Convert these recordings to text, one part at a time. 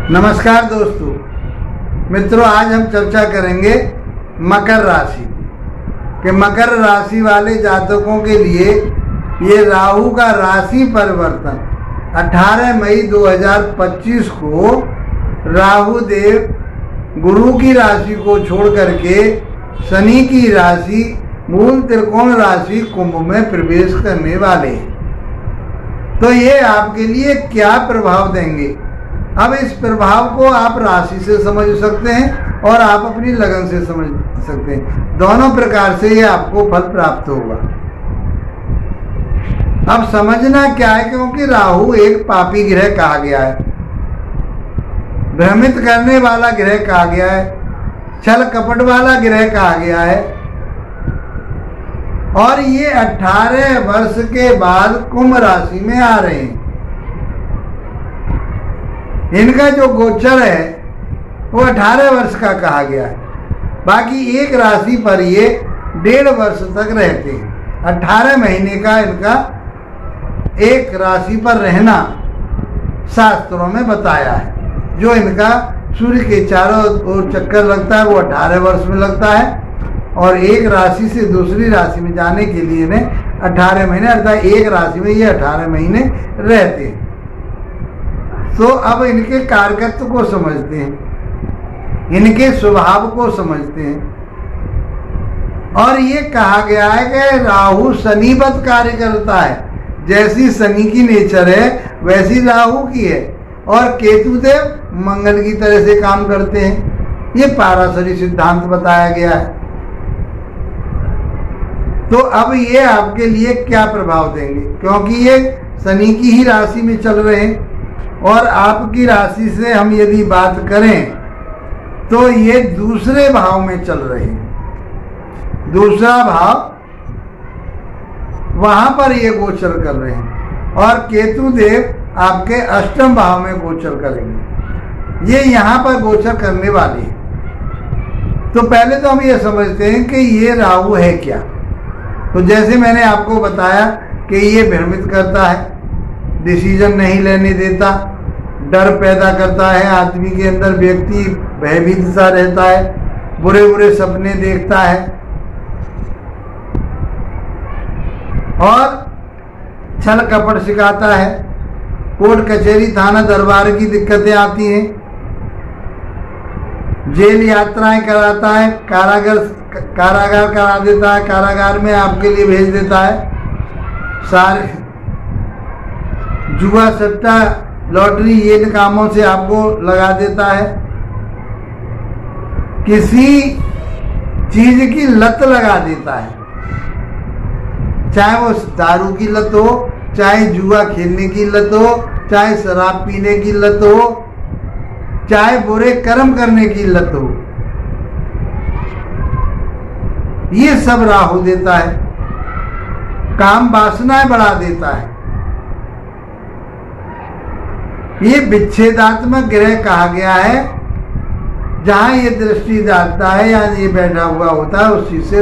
नमस्कार दोस्तों मित्रों, आज हम चर्चा करेंगे मकर राशि कि मकर राशि वाले जातकों के लिए ये राहु का राशि परिवर्तन 18 मई 2025 को राहु देव गुरु की राशि को छोड़ करके शनि की राशि मूल त्रिकोण राशि कुंभ में प्रवेश करने वाले हैं। तो ये आपके लिए क्या प्रभाव देंगे? अब इस प्रभाव को आप राशि से समझ सकते हैं और आप अपनी लगन से समझ सकते हैं। दोनों प्रकार से ये आपको फल प्राप्त होगा। अब समझना क्या है, क्योंकि राहु एक पापी ग्रह कहा गया है, भ्रमित करने वाला ग्रह कहा गया है, छल कपट वाला ग्रह कहा गया है। और ये 18 वर्ष के बाद कुंभ राशि में आ रहे हैं। इनका जो गोचर है वो 18 वर्ष का कहा गया है, बाकी एक राशि पर ये 1.5 वर्ष तक रहते हैं। 18 महीने का इनका एक राशि पर रहना शास्त्रों में बताया है। जो इनका सूर्य के चारों ओर चक्कर लगता है वो 18 वर्ष में लगता है, और एक राशि से दूसरी राशि में जाने के लिए इन्हें 18 महीने, अर्थात एक राशि में ये 18 महीने रहते हैं। तो अब इनके कारकत्व को समझते हैं, इनके स्वभाव को समझते हैं। और ये कहा गया है कि राहु शनिवत कार्य करता है। जैसी शनि की नेचर है वैसी राहु की है, और केतुदेव मंगल की तरह से काम करते हैं। ये पाराशरी सिद्धांत बताया गया है। तो अब ये आपके लिए क्या प्रभाव देंगे, क्योंकि ये शनि की ही राशि में चल रहे हैं, और आपकी राशि से हम यदि बात करें तो ये दूसरे भाव में चल रहे हैं। दूसरा भाव वहां पर ये गोचर कर रहे हैं, और केतु देव आपके अष्टम भाव में गोचर करेंगे। ये यहाँ पर गोचर करने वाले हैं। तो पहले तो हम ये समझते हैं कि ये राहु है क्या। तो जैसे मैंने आपको बताया कि ये भ्रमित करता है, डिसीजन नहीं लेने देता, डर पैदा करता है आदमी के अंदर, व्यक्ति भयभीत सा रहता है, बुरे बुरे सपने देखता है, और छल कपट सिखाता है, कोर्ट कचहरी थाना दरबार की दिक्कतें आती हैं, जेल यात्राएं कराता है, कारागार करा देता है, कारागार में आपके लिए भेज देता है, सारे जुआ सट्टा लॉटरी ये इन कामों से आपको लगा देता है। किसी चीज की लत लगा देता है, चाहे वो दारू की लत हो, चाहे जुआ खेलने की लत हो, चाहे शराब पीने की लत हो, चाहे बुरे कर्म करने की लत हो, ये सब राहु देता है। काम वासनाएं बढ़ा देता है। ये विच्छेदात्मक ग्रह कहा गया है। जहां ये दृष्टि डालता है या ये बैठा हुआ होता है उस चीज से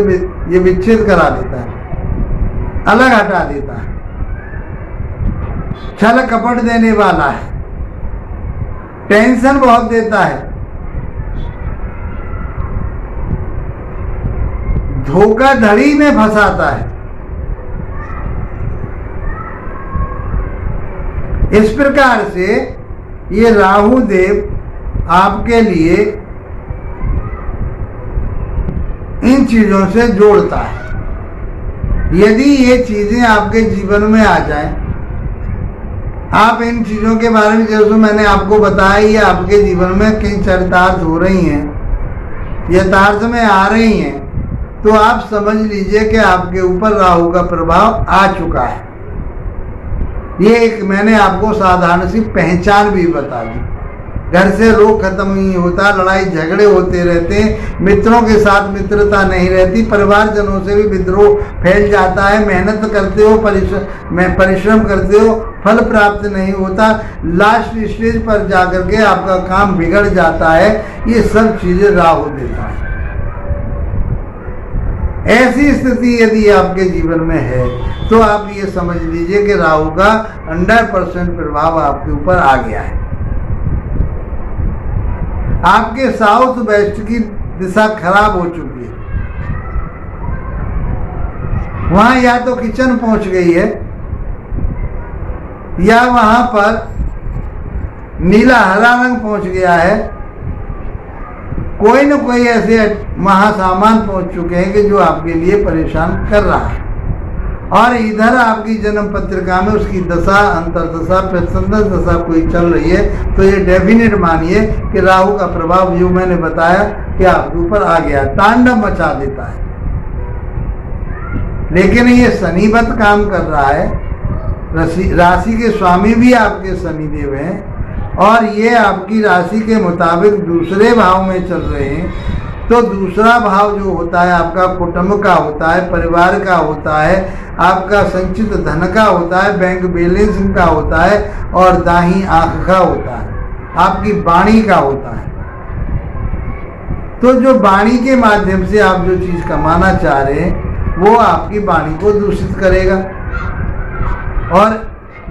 ये विच्छेद करा देता है, अलग हटा देता है। छल कपट देने वाला है, टेंशन बहुत देता है, धोखाधड़ी में फंसाता है। इस प्रकार से ये राहु देव आपके लिए इन चीजों से जोड़ता है। यदि ये चीजें आपके जीवन में आ जाएं, आप इन चीजों के बारे में, जैसे मैंने आपको बताया, ये आपके जीवन में कई चरितार्थ हो रही हैं, यथार्थ में आ रही हैं, तो आप समझ लीजिए कि आपके ऊपर राहु का प्रभाव आ चुका है। ये एक मैंने आपको साधारण सी पहचान भी बता दी। घर से रोग खत्म नहीं होता, लड़ाई झगड़े होते रहते हैं, मित्रों के साथ मित्रता नहीं रहती, परिवारजनों से भी विद्रोह फैल जाता है, मेहनत करते हो, परिश्रम करते हो, फल प्राप्त नहीं होता, लास्ट स्टेज पर जाकर के आपका काम बिगड़ जाता है। ये सब चीजें राहु देता है। ऐसी स्थिति यदि आपके जीवन में है तो आप ये समझ लीजिए कि राहु का 100% प्रभाव आपके ऊपर आ गया है। आपके साउथ वेस्ट की दिशा खराब हो चुकी है। वहां या तो किचन पहुंच गई है या वहां पर नीला हरा रंग पहुंच गया है। कोई न कोई ऐसे महासामान पहुंच चुके हैं कि जो आपके लिए परेशान कर रहा है। और इधर आपकी जन्म पत्रिका में उसकी दशा, अंतर्दशा, प्रचंड दशा कोई चल रही है, तो ये डेफिनेट मानिए कि राहु का प्रभाव जो मैंने बताया कि आपके ऊपर आ गया, तांडव मचा देता है। लेकिन ये शनिवत काम कर रहा है। राशि के स्वामी भी आपके शनिदेव हैं और ये आपकी राशि के मुताबिक दूसरे भाव में चल रहे हैं। तो दूसरा भाव जो होता है आपका कुटुंब का होता है, परिवार का होता है, आपका संचित धन का होता है, बैंक बैलेंसिंग का होता है और दाहिनी आंख का होता है, आपकी वाणी का होता है। तो जो वाणी के माध्यम से आप जो चीज कमाना चाह रहे हैं वो आपकी वाणी को दूषित करेगा। और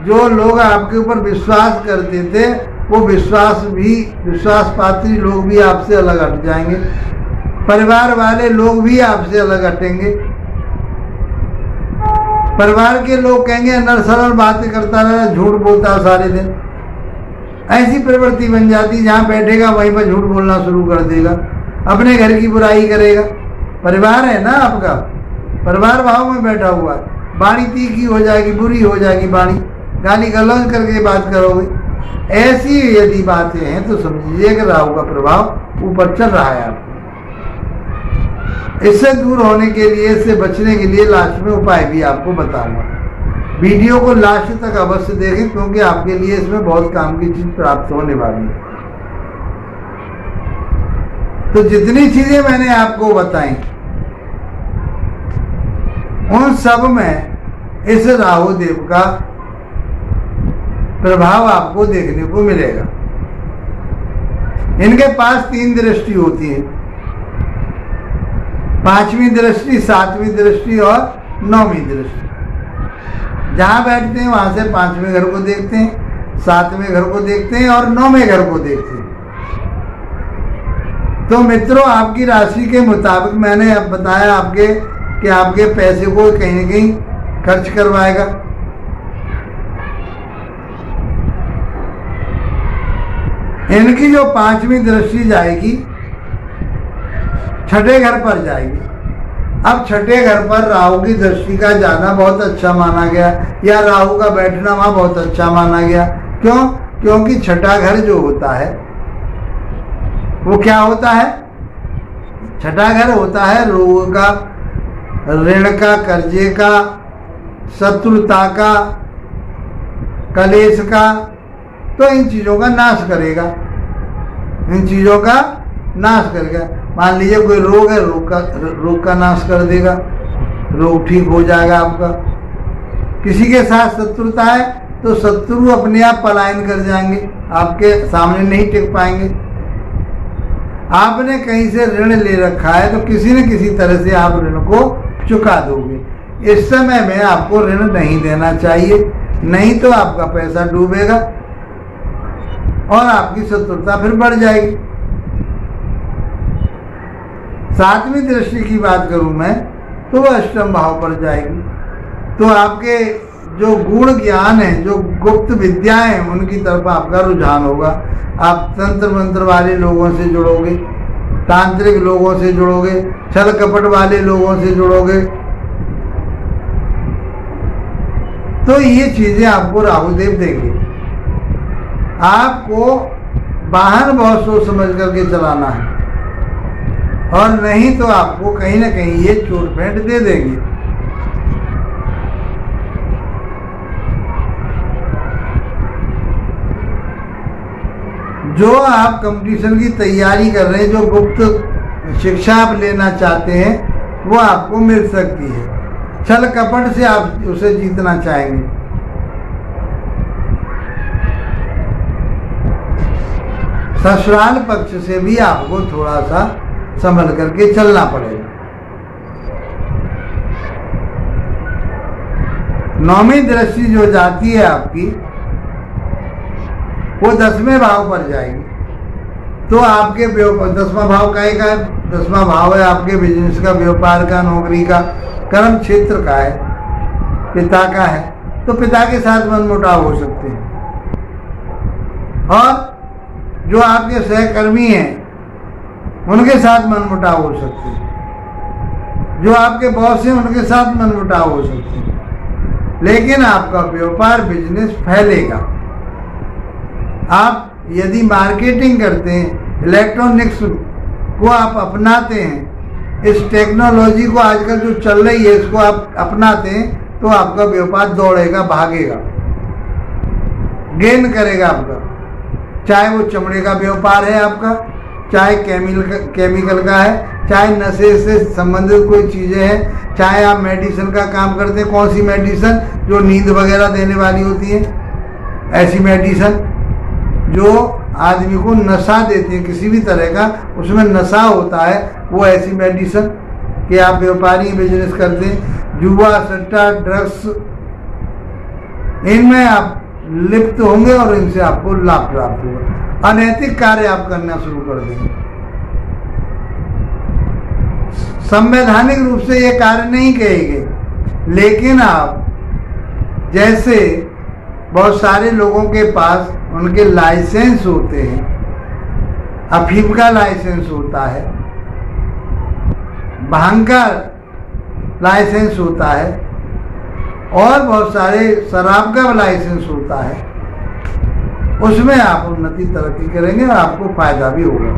जो लोग आपके ऊपर विश्वास करते थे वो विश्वास पात्री लोग भी आपसे अलग हट जाएंगे। परिवार वाले लोग भी आपसे अलग हटेंगे। परिवार के लोग कहेंगे नर सरल बातें करता रहा, झूठ बोलता सारे दिन। ऐसी प्रवृत्ति बन जाती, जहां बैठेगा वहीं पर झूठ बोलना शुरू कर देगा, अपने घर की बुराई करेगा। परिवार है ना आपका, परिवार भाव में बैठा हुआ है, वाणी तीखी हो जाएगी, बुरी हो जाएगी वाणी, गाली गलौज करके बात करोगे। ऐसी यदि बातें हैं तो समझिए कि राहु का प्रभाव ऊपर चल रहा है आपको। इससे दूर होने के लिए, इससे बचने के लिए लास्ट में उपाय भी आपको बताऊंगा। वीडियो को लास्ट तक अवश्य देखें क्योंकि आपके लिए इसमें बहुत काम की चीज प्राप्त होने वाली है। तो जितनी चीजें मैंने आपको बताई उन सब में इस राहु देव का प्रभाव आपको देखने को मिलेगा। इनके पास 3 दृष्टि होती है, 5वीं दृष्टि, 7वीं दृष्टि और 9वीं दृष्टि। जहां बैठते हैं वहां से 5वें घर को देखते हैं, 7वें घर को देखते हैं और 9वें घर को देखते हैं। तो मित्रों, आपकी राशि के मुताबिक मैंने अब बताया आपके कि आपके पैसे को कहीं न कहीं खर्च करवाएगा। इनकी जो 5वीं दृष्टि जाएगी छठे घर पर जाएगी। अब छठे घर पर राहु की दृष्टि का जाना बहुत अच्छा माना गया, या राहु का बैठना वहां बहुत अच्छा माना गया। क्यों? क्योंकि छठा घर जो होता है वो क्या होता है? छठा घर होता है रोग का, ऋण का, कर्जे का, शत्रुता का, कलेश का। तो इन चीजों का नाश करेगा, इन चीजों का नाश करेगा। मान लीजिए कोई रोग है, रोग का नाश कर देगा, रोग ठीक हो जाएगा आपका। किसी के साथ शत्रुता है तो शत्रु अपने आप पलायन कर जाएंगे, आपके सामने नहीं टिक पाएंगे। आपने कहीं से ऋण ले रखा है तो किसी न किसी तरह से आप ऋण को चुका दोगे। इस समय में आपको ऋण नहीं देना चाहिए, नहीं तो आपका पैसा डूबेगा और आपकी शत्रुता फिर बढ़ जाएगी। 7वीं दृष्टि की बात करूं मैं तो वह अष्टम भाव पर जाएगी। तो आपके जो गुण ज्ञान है, जो गुप्त विद्याएं हैं, उनकी तरफ आपका रुझान होगा। आप तंत्र मंत्र वाले लोगों से जुड़ोगे, तांत्रिक लोगों से जुड़ोगे, छल कपट वाले लोगों से जुड़ोगे। तो ये चीजें आपको राहुदेव देंगे। आपको वाहन बहुत सोच समझ करके चलाना है, और नहीं तो आपको कहीं ना कहीं ये चोट फेंट दे देंगे। जो आप कंपटीशन की तैयारी कर रहे हैं, जो गुप्त शिक्षा आप लेना चाहते हैं, वो आपको मिल सकती है। छल कपट से आप उसे जीतना चाहेंगे। ससुराल पक्ष से भी आपको थोड़ा सा संभल करके चलना पड़ेगा। 9वीं दृष्टि जो जाती है आपकी, वो 10वें भाव पर जाएगी। तो आपके 10वां भाव का एक है, 10वां भाव है आपके बिजनेस का, व्यापार का, नौकरी का, कर्म क्षेत्र का है, पिता का है। तो पिता के साथ मनमुटाव हो सकते हैं। और जो आपके सहकर्मी हैं उनके साथ मनमुटाव हो सकते हैं। जो आपके बॉस हैं उनके साथ मनमुटाव हो सकते हैं। लेकिन आपका व्यापार बिजनेस फैलेगा। आप यदि मार्केटिंग करते हैं, इलेक्ट्रॉनिक्स को आप अपनाते हैं, इस टेक्नोलॉजी को आजकल जो चल रही है इसको आप अपनाते हैं, तो आपका व्यापार दौड़ेगा, भागेगा, गेन करेगा आपका। चाहे वो चमड़े का व्यापार है आपका, चाहे केमिकल का है, चाहे नशे से संबंधित कोई चीज़ें हैं, चाहे आप मेडिसिन का काम करते हैं। कौन सी मेडिसिन? जो नींद वगैरह देने वाली होती है, ऐसी मेडिसिन जो आदमी को नशा देती है, किसी भी तरह का उसमें नशा होता है, वो ऐसी मेडिसिन कि आप व्यापारी बिजनेस करते हैं। जुआ, सट्टा, ड्रग्स, इनमें आप लिप्त होंगे और इनसे आपको लाभ प्राप्त होगा। अनैतिक कार्य आप करना शुरू कर देंगे। संवैधानिक रूप से ये कार्य नहीं कहेंगे, लेकिन आप जैसे बहुत सारे लोगों के पास उनके लाइसेंस होते हैं, अफीम का लाइसेंस होता है, भांग का लाइसेंस होता है, और बहुत सारे शराब का लाइसेंस होता है। उसमें आप उन्नति तरक्की करेंगे और आपको फायदा भी होगा।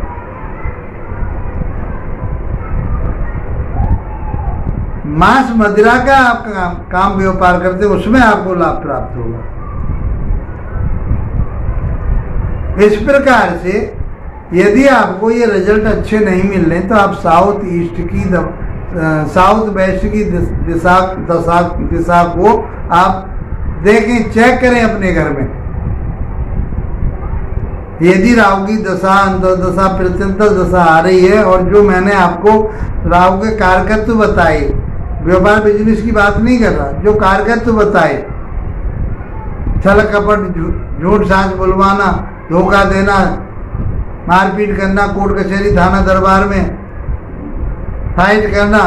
मांस मदिरा का आप काम व्यापार करते हैं, उसमें आपको लाभ प्राप्त होगा। इस प्रकार से यदि आपको ये रिजल्ट अच्छे नहीं मिल रहे तो आप साउथ वेस्ट की दिशा को आप देखें, चेक करें अपने घर में। यदि राहु की दशा, अंतर्दशा, प्रत्यंतर दशा आ रही है, और जो मैंने आपको राहु के कारकत्व बताए, व्यापार बिजनेस की बात नहीं कर रहा, जो कारकत्व बताए, छल कपट, झूठ साझ बुलवाना, धोखा देना, मारपीट करना, कोर्ट कचहरी थाना दरबार में फाइट करना,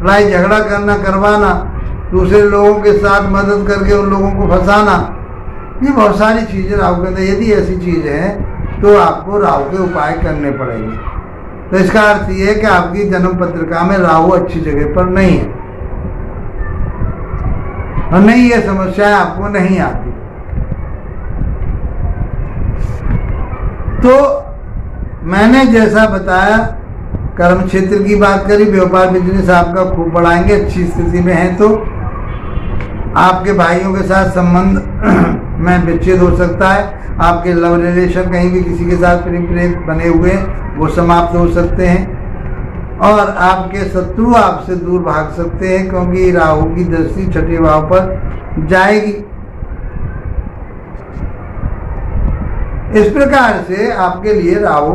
लड़ाई झगड़ा करना, करवाना, दूसरे लोगों के साथ मदद करके उन लोगों को फंसाना, ये बहुत सारी चीज़ें राहु के अंदर। यदि ऐसी चीज़ें हैं तो आपको राहु के उपाय करने पड़ेंगे। तो इसका अर्थ ये है कि आपकी जन्म पत्रिका में राहु अच्छी जगह पर नहीं है, और नहीं, ये समस्याएं आपको नहीं आती। तो मैंने जैसा बताया, कर्म क्षेत्र की बात करी, व्यापार बिजनेस आपका खूब बढ़ाएंगे, अच्छी स्थिति में है। तो आपके भाइयों के साथ संबंध में विच्छेद हो सकता है, आपके लव रिलेशन कहीं भी किसी के साथ प्रेम बने हुए हैं वो समाप्त हो सकते हैं, और आपके शत्रु आपसे दूर भाग सकते हैं, क्योंकि राहु की दृष्टि छठे भाव पर जाएगी। इस प्रकार से आपके लिए राहु,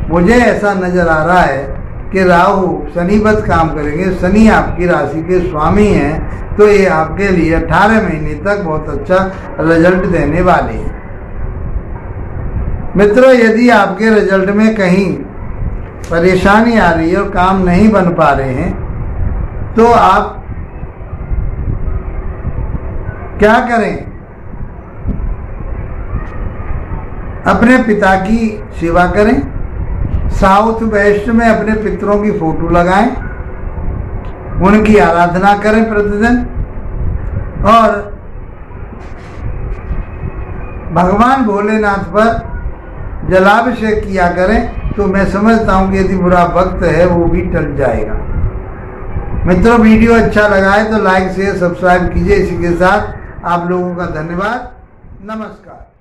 मुझे ऐसा नजर आ रहा है कि राहु शनिवत काम करेंगे। शनि आपकी राशि के स्वामी हैं, तो ये आपके लिए 18 महीने तक बहुत अच्छा रिजल्ट देने वाले हैं। मित्रों, यदि आपके रिजल्ट में कहीं परेशानी आ रही है और काम नहीं बन पा रहे हैं, तो आप क्या करें? अपने पिता की सेवा करें, साउथ वेस्ट में अपने पितरों की फोटो लगाएं, उनकी आराधना करें प्रतिदिन, और भगवान भोलेनाथ पर जलाभिषेक किया करें। तो मैं समझता हूँ कि यदि बुरा वक्त है वो भी टल जाएगा। मित्रों, वीडियो अच्छा लगा है तो लाइक शेयर सब्सक्राइब कीजिए। इसी के साथ आप लोगों का धन्यवाद। नमस्कार।